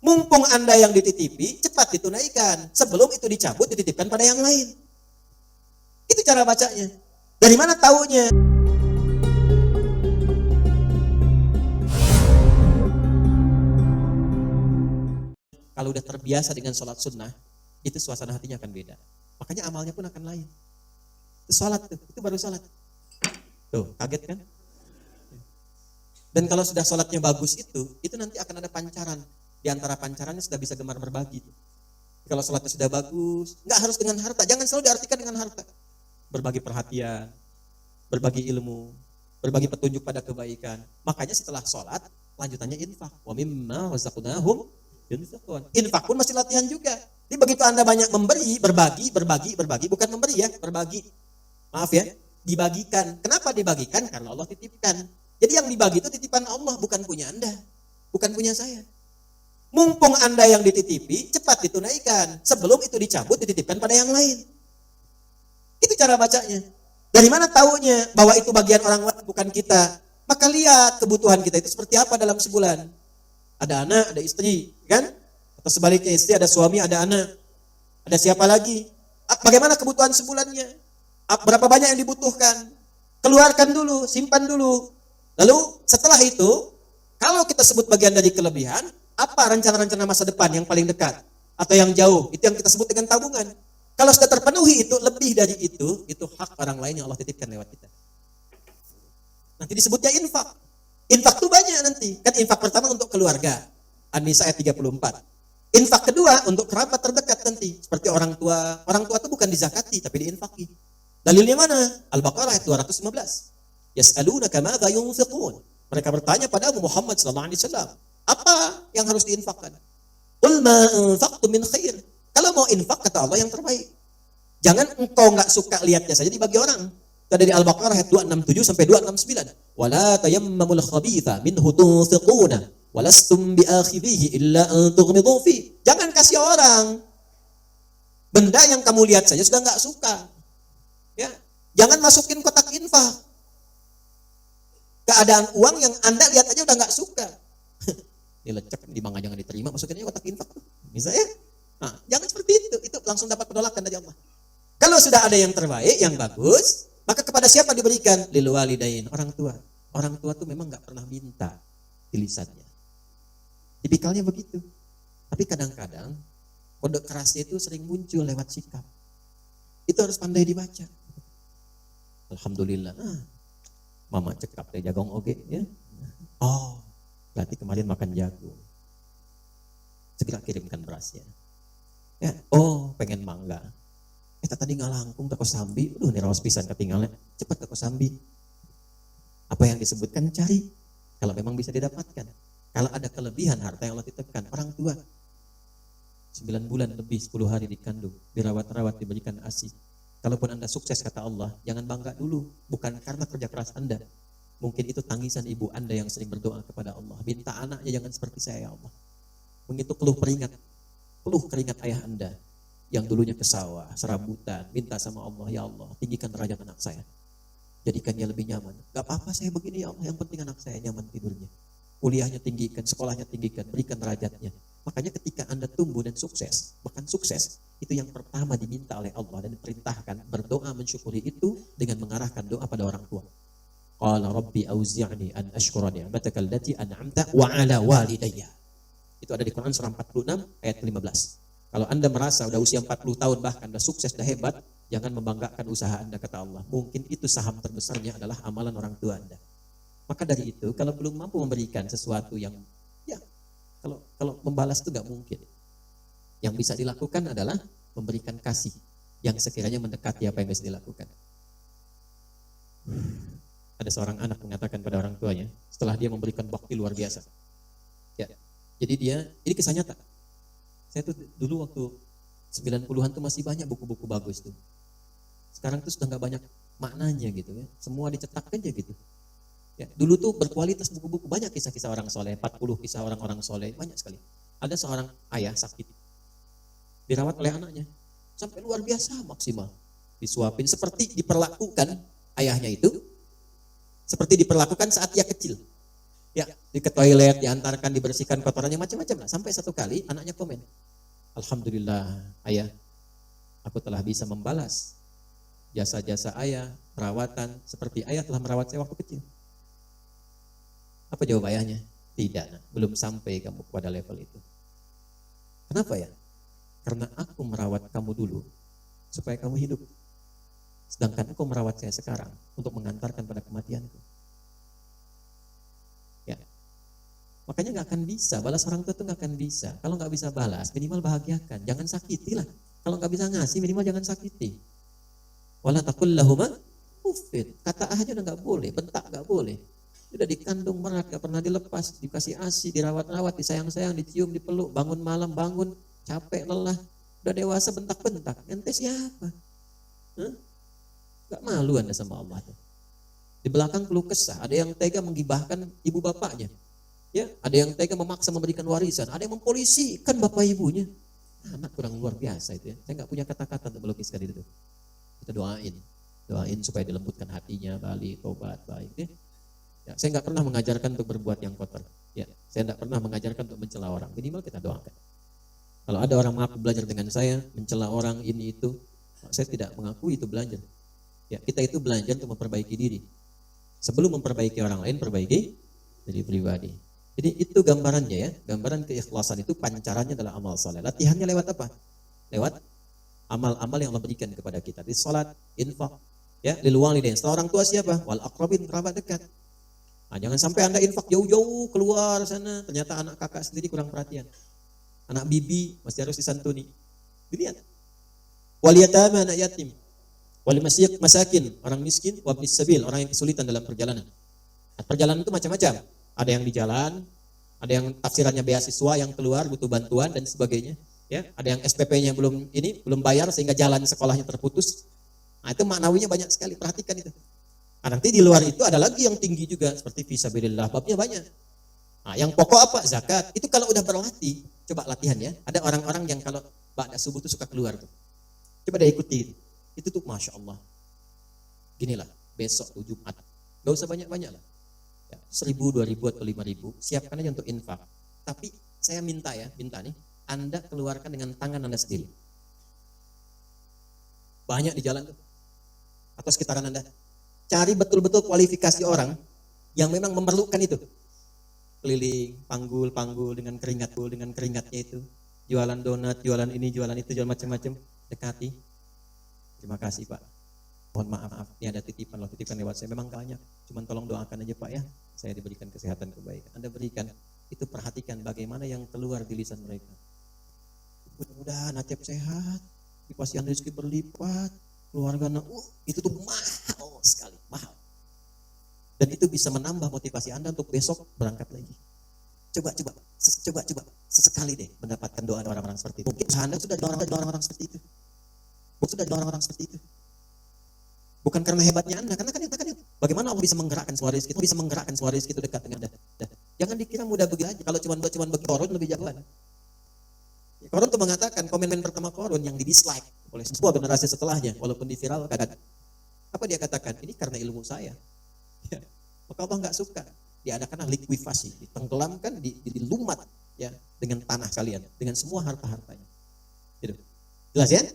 Mumpung Anda yang dititipi, cepat ditunaikan. Sebelum itu dicabut, dititipkan pada yang lain. Itu cara bacanya. Dari mana taunya? Kalau udah terbiasa dengan sholat sunnah, itu suasana hatinya akan beda. Makanya amalnya pun akan lain. Itu sholat tuh, itu baru sholat. Tuh, kaget kan? Dan kalau sudah sholatnya bagus itu nanti akan ada pancaran. Di antara pancarannya sudah bisa gemar berbagi. Kalau sholatnya sudah bagus, nggak harus dengan harta. Jangan selalu diartikan dengan harta. Berbagi perhatian, berbagi ilmu, berbagi petunjuk pada kebaikan. Makanya setelah sholat, lanjutannya infak. Wa mimma razaqnahum yunfiqun. Infak pun masih latihan juga. Jadi begitu Anda banyak memberi, berbagi, bukan memberi ya, berbagi. Maaf ya, dibagikan. Kenapa dibagikan? Karena Allah titipkan. Jadi yang dibagi itu titipan Allah, bukan punya Anda, bukan punya saya. Mumpung Anda yang dititipi, cepat ditunaikan. Sebelum itu dicabut, dititipkan pada yang lain. Itu cara bacanya. Dari mana taunya bahwa itu bagian orang lain, bukan kita? Maka lihat kebutuhan kita itu seperti apa dalam sebulan. Ada anak, ada istri, kan? Atau sebaliknya istri, ada suami, ada anak. Ada siapa lagi? Bagaimana kebutuhan sebulannya? Berapa banyak yang dibutuhkan? Keluarkan dulu, simpan dulu. Lalu setelah itu, kalau kita sebut bagian dari kelebihan, apa rencana-rencana masa depan yang paling dekat? Atau yang jauh? Itu yang kita sebut dengan tabungan. Kalau sudah terpenuhi itu, lebih dari itu hak orang lain yang Allah titipkan lewat kita. Nanti disebutnya infak. Infak itu banyak nanti. Kan infak pertama untuk keluarga. An-Nisa ayat 34. Infak kedua untuk kerabat terdekat nanti. Seperti orang tua. Orang tua itu bukan dizakati, tapi diinfaki. Dalilnya mana? Al-Baqarah ayat 215. Yas'alunaka madza yunfiqun. Mereka bertanya pada Muhammad sallallahu alaihi wasallam, apa yang harus diinfakkan? Qul ma anfaqtum min khair. Kalau mau infak kata Allah yang terbaik. Jangan engkau enggak suka lihatnya saja dibagi orang. Itu ada di Al-Baqarah ayat 267 sampai 269. Wala tayammamul khabitha minhu tunfiquna walastum biakhidhihi illa an tughmidu fi. Jangan kasih orang benda yang kamu lihat saja sudah enggak suka. Ya, jangan masukin kotak infak. Keadaan uang yang Anda lihat aja udah nggak suka. Ini lecek, di mangga jangan diterima, masukin aja kotak infak. Misalnya, nah, jangan seperti itu langsung dapat penolakan dari Allah. Kalau sudah ada yang terbaik, yang bagus, maka kepada siapa diberikan? Lil walidain, orang tua. Orang tua tuh memang nggak pernah minta di lisannya. Tipikalnya begitu. Tapi kadang-kadang kode kerasnya itu sering muncul lewat sikap. Itu harus pandai dibaca. Alhamdulillah. Mama cekap teh jagong oge ya. Oh, berarti kemarin makan jagung. Segera kirimkan berasnya. Ya, oh pengen mangga. Tadi ngalangkung ke Kosambi. Nih raos pisan ketinggalan. Cepat ke Kosambi. Apa yang disebutkan cari. Kalau memang bisa didapatkan. Kalau ada kelebihan harta yang Allah titipkan, orang tua 9 bulan lebih 10 hari dikandung, dirawat-rawat, diberikan ASI. Kalaupun Anda sukses kata Allah, jangan bangga dulu. Bukan karena kerja keras Anda. Mungkin itu tangisan ibu Anda yang sering berdoa kepada Allah. Minta anaknya jangan seperti saya ya Allah. Begitu keluh keringat ayah Anda yang dulunya ke sawah, serabutan, minta sama Allah, ya Allah, tinggikan derajat anak saya. Jadikan dia lebih nyaman. Gak apa-apa saya begini ya Allah, yang penting anak saya nyaman tidurnya. Kuliahnya tinggikan, sekolahnya tinggikan, berikan derajatnya. Makanya ketika Anda tumbuh dan sukses, bahkan sukses, itu yang pertama diminta oleh Allah dan diperintahkan berdoa mensyukuri itu dengan mengarahkan doa pada orang tua. Qala rabbi auzi'ni an ashkura ni'mataka allati an'amta wa 'ala walidayya. Itu ada di Quran surah 46 ayat 15. Kalau Anda merasa udah usia 40 tahun bahkan udah sukses, udah hebat, jangan membanggakan usaha Anda kata Allah. Mungkin itu saham terbesarnya adalah amalan orang tua Anda. Maka dari itu kalau belum mampu memberikan sesuatu yang ya kalau membalas itu gak mungkin. Yang bisa dilakukan adalah memberikan kasih yang sekiranya mendekati apa yang bisa dilakukan. Ada seorang anak mengatakan pada orang tuanya setelah dia memberikan bakti luar biasa. Ya. Jadi ini kisah nyata. Saya tuh dulu waktu 90-an tuh masih banyak buku-buku bagus tuh. Sekarang tuh sudah gak banyak maknanya gitu ya. Semua dicetak aja gitu. Ya, dulu tuh berkualitas buku-buku, banyak kisah-kisah orang soleh, 40 kisah orang-orang soleh, banyak sekali. Ada seorang ayah sakit, dirawat oleh anaknya, sampai luar biasa maksimal. Disuapin seperti diperlakukan ayahnya itu, seperti diperlakukan saat dia kecil. Ya, ke toilet, diantarkan, dibersihkan kotorannya macam-macam lah. Sampai satu kali anaknya komen, "Alhamdulillah, ayah, aku telah bisa membalas jasa-jasa ayah, perawatan seperti ayah telah merawat saya waktu kecil." Apa jawab ayahnya? Tidak, nak, belum sampai kamu pada level itu. Kenapa ya? Karena aku merawat kamu dulu supaya kamu hidup. Sedangkan aku merawat saya sekarang untuk mengantarkan pada kematianku. Ya. Makanya nggak akan bisa, balas orang tua itu nggak akan bisa. Kalau nggak bisa balas, minimal bahagiakan. Jangan sakiti lah. Kalau nggak bisa ngasih, minimal jangan sakiti. Wala taqul lahuma uffin. Kata aja udah nggak boleh, bentak nggak boleh. Udah dikandung berat, nggak pernah dilepas, dikasih ASI, dirawat-rawat, disayang-sayang, dicium, dipeluk, bangun malam, bangun, capek, lelah. Udah dewasa bentak-bentak. Ente siapa? Hah? Gak malu Anda sama Allah. Di belakang keluh kesah, ada yang tega menggibahkan ibu bapaknya. Ya, ada yang tega memaksa memberikan warisan, ada yang mempolisikan bapak ibunya. Anak kurang luar biasa itu ya. Saya nggak punya kata-kata untuk melukiskan itu. Kita doain supaya dilembutkan hatinya, balik, tobat, baik. Ya, saya nggak pernah mengajarkan untuk berbuat yang kotor. Ya, saya nggak pernah mengajarkan untuk mencela orang. Minimal kita doakan. Kalau ada orang mengaku belajar dengan saya, mencela orang ini itu, saya tidak mengakui itu belajar. Ya, kita itu belajar untuk memperbaiki diri. Sebelum memperbaiki orang lain, perbaiki diri pribadi. Jadi itu gambarannya ya. Gambaran keikhlasan itu pancarannya adalah amal saleh. Latihannya lewat apa? Lewat amal-amal yang Allah berikan kepada kita. Di salat, infak, ya, lil walidain. Setelah orang tua siapa? Wal aqrabin, kerabat dekat. Nah, jangan sampai Anda infak jauh-jauh keluar sana, ternyata anak kakak sendiri kurang perhatian. Anak bibi masih harus disantuni. Dilihat. Wal yatama, anak yatim. Wal masakin, orang miskin, wabnis sabil, orang yang kesulitan dalam perjalanan. Nah, perjalanan itu macam-macam. Ada yang di jalan, ada yang tafsirannya beasiswa yang keluar butuh bantuan dan sebagainya. Ya, ada yang SPP-nya belum bayar sehingga jalan sekolahnya terputus. Nah, itu maknawinya banyak sekali. Perhatikan itu. Nah, nanti di luar itu ada lagi yang tinggi juga seperti fisabilillah, babnya banyak. Nah, yang pokok apa? Zakat. Itu kalau udah berlatih, coba latihan ya. Ada orang-orang yang kalau ba'da subuh itu suka keluar tuh. Coba deh ikuti. Itu tuh Masya Allah. Ginilah, besok tuh Jumat. Gak usah banyak-banyak lah. Ya, 1.000, 2.000 atau 5.000. Siapkan aja untuk infak. Tapi saya minta nih. Anda keluarkan dengan tangan Anda sendiri. Banyak di jalan tuh. Atau sekitaran Anda. Cari betul-betul kualifikasi orang yang memang memerlukan itu. Keliling, panggul dengan keringatnya itu. Jualan donat, jualan ini, jualan itu, jualan macam-macam. Dekati. Terima kasih Pak. Mohon maaf, ini ada titipan lewat saya. Memang banyak, cuman tolong doakan aja Pak ya. Saya diberikan kesehatan kebaikan. Anda berikan, itu perhatikan bagaimana yang keluar di lisan mereka. Mudah-mudahan Acep sehat, dipasihan rezeki berlipat, keluarga itu tuh mahal sekali, mahal. Dan itu bisa menambah motivasi Anda untuk besok berangkat lagi. Coba sesekali deh mendapatkan doa orang-orang seperti itu. Mungkin Anda sudah orang-orang seperti itu. Orang-orang seperti itu. Bukan karena hebatnya Anda, karena kan bagaimana Allah bisa menggerakkan suara rezeki itu dekat dengan Anda. Jangan dikira mudah begitu aja. Kalau cuma bagi Korun lebih jagoan. Korun tuh mengatakan komen pertama Korun yang di dislike oleh semua generasi setelahnya, walaupun di viral kadang. Apa dia katakan? Ini karena ilmu saya. Ya. Maka Allah nggak suka. Diadakanlah likuifasi, ditenggelamkan, dilumat ya dengan tanah kalian, dengan semua harta-hartanya. Gitu. Jelas ya?